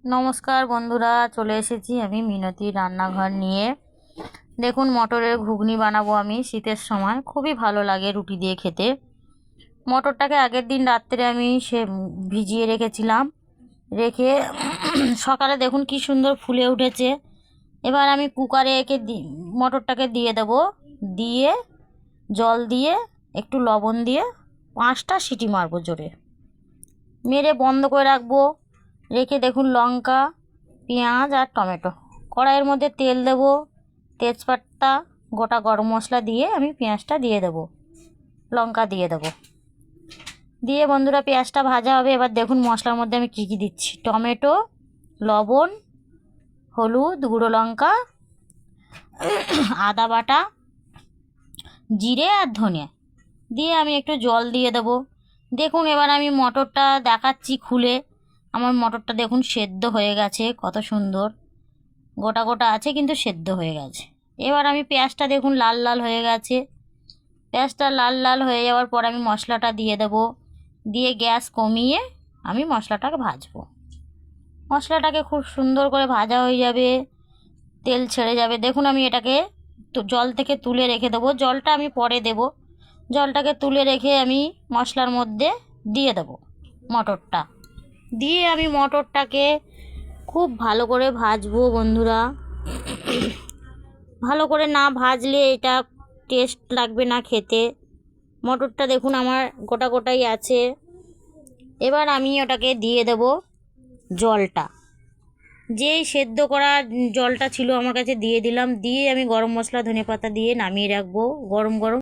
নমস্কার বন্ধুরা, চলে এসেছি আমি মিনতির রান্নাঘর নিয়ে। দেখুন, মটরের ঘুগনি বানাবো আমি শীতের সময়, খুবই ভালো লাগে রুটি দিয়ে খেতে। মটরটাকে আগের দিন রাত্রে আমি ভিজিয়ে রেখেছিলাম, রেখে সকালে দেখুন কি সুন্দর ফুলে উঠেছে। এবার আমি কুকারে মটরটাকে দিয়ে দেবো, দিয়ে জল দিয়ে একটু লবণ দিয়ে 5টা সিটি মারবো জোরে, মেরে বন্ধ করে রাখবো। রেখে দেখুন লঙ্কা, পেঁয়াজ আর টমেটো, কড়াইয়ের মধ্যে তেল দেবো, তেজপাতা, গোটা গরম মশলা দিয়ে আমি পেঁয়াজটা দিয়ে দেবো, লঙ্কা দিয়ে দেবো, দিয়ে বন্ধুরা পেঁয়াজটা ভাজা হবে। এবার দেখুন মশলার মধ্যে আমি কী কী দিচ্ছি: টমেটো, লবণ, হলুদ, গুঁড়ো লঙ্কা, আদা বাটা, জিরে আর ধনে দিয়ে আমি একটু জল দিয়ে দেবো। দেখুন এবার আমি মটরটা দেখাচ্ছি খুলে, আমার মটরটা দেখুন সেদ্ধ হয়ে গেছে, কত সুন্দর গোটা গোটা আছে কিন্তু সেদ্ধ হয়ে গেছে। এবার আমি পেঁয়াজটা দেখুন লাল লাল হয়ে গেছে, পেঁয়াজটা লাল লাল হয়ে যাওয়ার পর আমি মশলাটা দিয়ে দেবো, দিয়ে গ্যাস কমিয়ে আমি মশলাটাকে ভাজবো। মশলাটাকে খুব সুন্দর করে ভাজা হয়ে যাবে, তেল ছেড়ে যাবে। দেখুন আমি এটাকে জল থেকে তুলে রেখে দেবো, জলটা আমি পরে দেবো। জলটাকে তুলে রেখে আমি মশলার মধ্যে দিয়ে দেবো মটরটা, দিয়ে আমি মটরটাকে খুব ভালো করে ভাজবো বন্ধুরা। ভালো করে না ভাজলে এটা টেস্ট লাগবে না খেতে। মটরটা দেখুন আমার গোটা গোটাই আছে। এবার আমি ওটাকে দিয়ে দেব জলটা, যেই সেদ্ধ করা জলটা ছিল আমার কাছে দিয়ে দিলাম, দিয়ে আমি গরম মশলা ধনেপাতা দিয়ে নামিয়ে রাখবো। গরম গরম